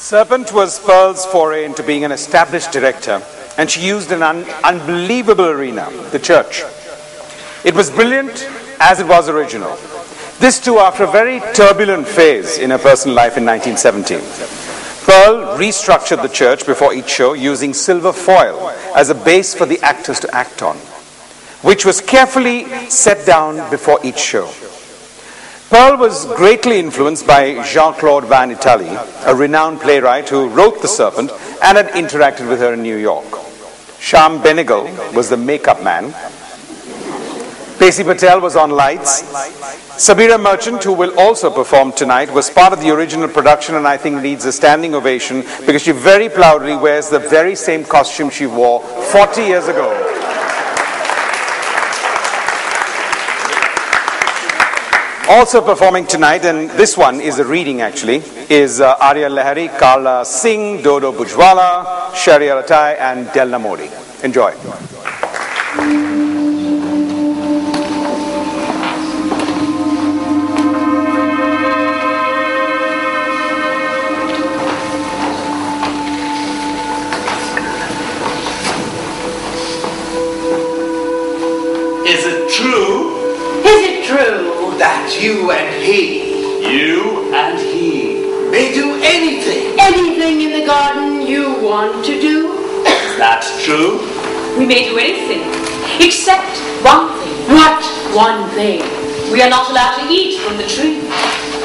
Serpent was Pearl's foray into being an established director, and she used an unbelievable arena, the church. It was brilliant as it was original. This too after a very turbulent phase in her personal life in 1917. Pearl restructured the church before each show using silver foil as a base for the actors to act on, which was carefully set down before each show. Pearl was greatly influenced by Jean-Claude Van Italy, a renowned playwright who wrote The Serpent and had interacted with her in New York. Sham Benegal was the makeup man. Pacey Patel was on lights. Sabira Merchant, who will also perform tonight, was part of the original production and I think needs a standing ovation because she very proudly wears the very same costume she wore 40 years ago. Also performing tonight, and this one is a reading actually, is Arya Lahari, Karla Singh, Dodo Bujwala, Shari Alatai, and Delna Modi. Enjoy. Is it true? Is it true That you and he may do anything? anything in the garden you want to do? That's true. We may do anything, except one thing. What one thing? We are not allowed to eat from the tree.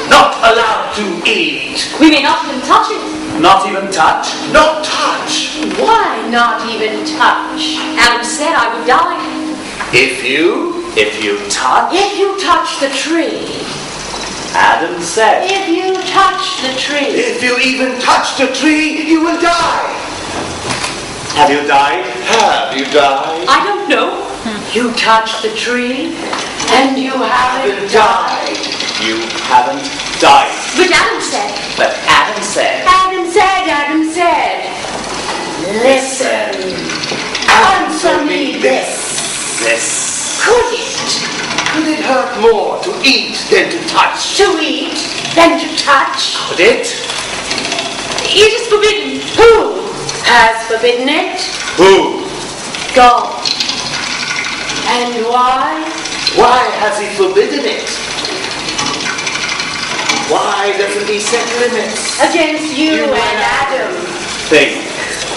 Not allowed to eat. We may not even touch it. Not even touch. Not touch. Why not even touch? Adam said I would die. If you touch. If you touch the tree, Adam said. if you touch the tree, If you even touch the tree, you will die. Have you died? Have you died? I don't know. you touch the tree, and you haven't died. You haven't died. But Adam said. But Adam said. Adam said, listen, answer me this. This. Could it hurt more to eat than to touch? to eat than to touch? Could it? It is forbidden. Who has forbidden it? Who? God. And why? Why has he forbidden it? Why doesn't he set limits? Against you and Adam. Think.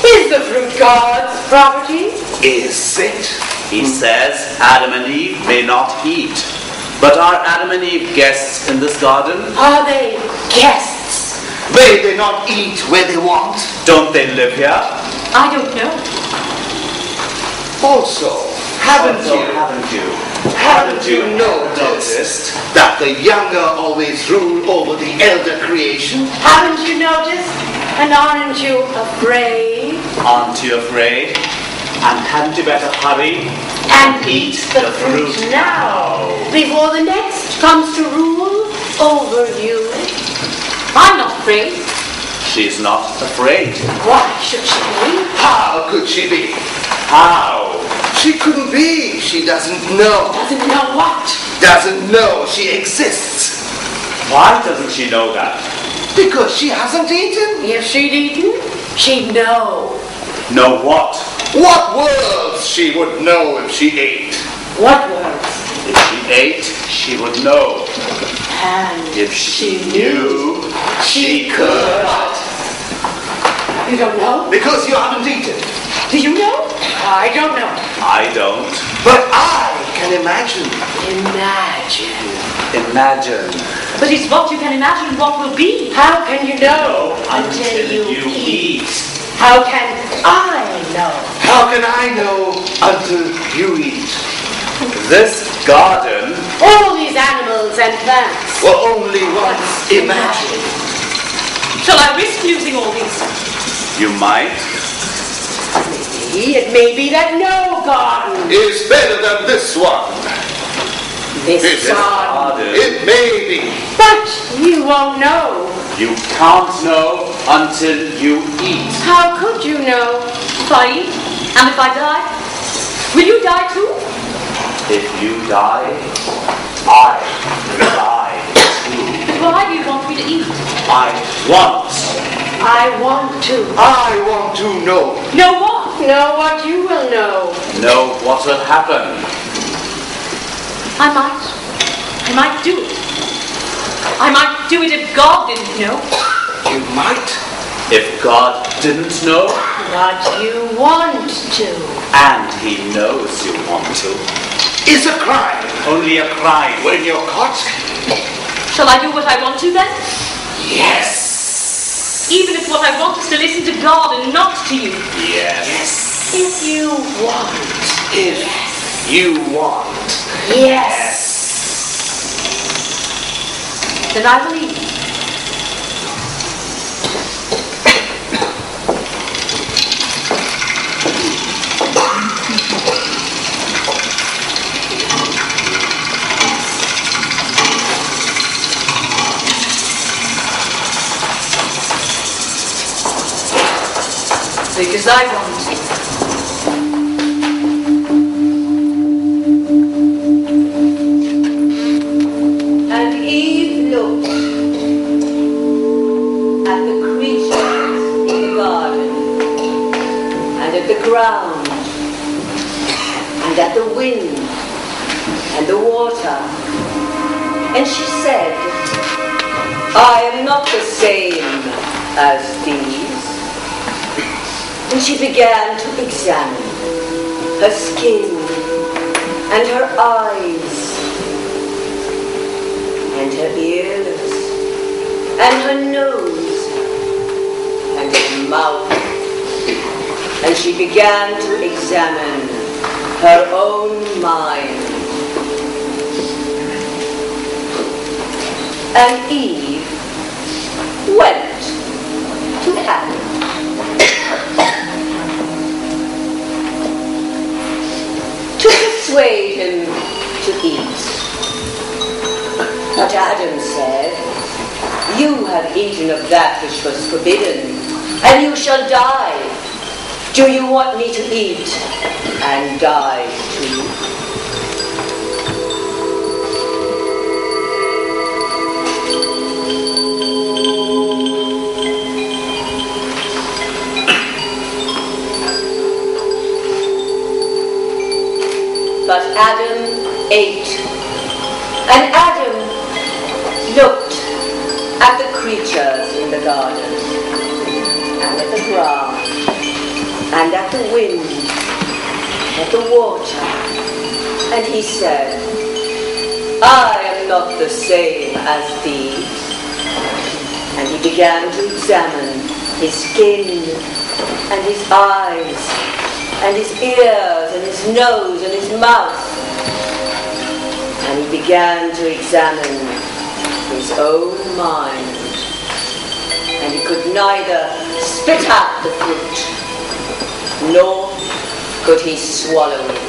Is the fruit God's property? Is it? He says Adam and Eve may not eat. But are Adam and Eve guests in this garden? Are they guests? May they not eat where they want? Don't they live here? I don't know. Also, haven't you noticed that the younger always rule over the elder creation? Haven't you noticed? And aren't you afraid? Aren't you afraid? And hadn't you better hurry And eat the fruit now, before the next comes to rule over you. I'm not afraid. She's not afraid. Why should she be? How could she be? How? She couldn't be. She doesn't know. Doesn't know what? Doesn't know she exists. Why doesn't she know that? Because she hasn't eaten. If she'd eaten, she'd know. Know what? What worlds she would know if she ate. What words? If she ate, she would know. And If she knew, she could. You don't know? Because you haven't eaten. Do you know? I don't know. I don't. But I can imagine. Imagine. But it's what you can imagine what will be. How can you know Until you eat. How can I know? How can I know until you eat? This garden All these animals and plants. will only once imagine. Shall I risk losing all these? You might. It may be that no garden. Is better than this one. This garden. It may be. But you won't know. You can't know until you eat. How could you know? If I eat, and if I die, will you die too? If you die, I will die too. But why do you want me to eat? I want I want to. I want to know. Know what? Know what you will know. Know what will happen. I might do it. I might do it if God didn't know. You might, if God didn't know. But you want to. And he knows you want to. Is a crime. Only a crime when you're caught. Shall I do what I want to then? Yes. Even if what I want is to listen to God and not to you. Yes. If you want. If you want. Yes. Then I believe. Because I want to. And Eve looked at the creatures in the garden, and at the ground, and at the wind, and the water. And she said, I am not the same as these. And she began to examine her skin, and her eyes, and her ears, and her nose, and her mouth. And she began to examine her own mind. And Eve went to Adam. To persuade him to eat. But Adam said, you have eaten of that which was forbidden, and you shall die. Do you want me to eat and die too? But Adam ate, and Adam looked at the creatures in the garden, and at the grass, and at the wind, and at the water, and he said, I am not the same as these. And he began to examine his skin, and his eyes, and his ears, and his nose, and his mouth. And he began to examine his own mind. And he could neither spit out the fruit, nor could he swallow it.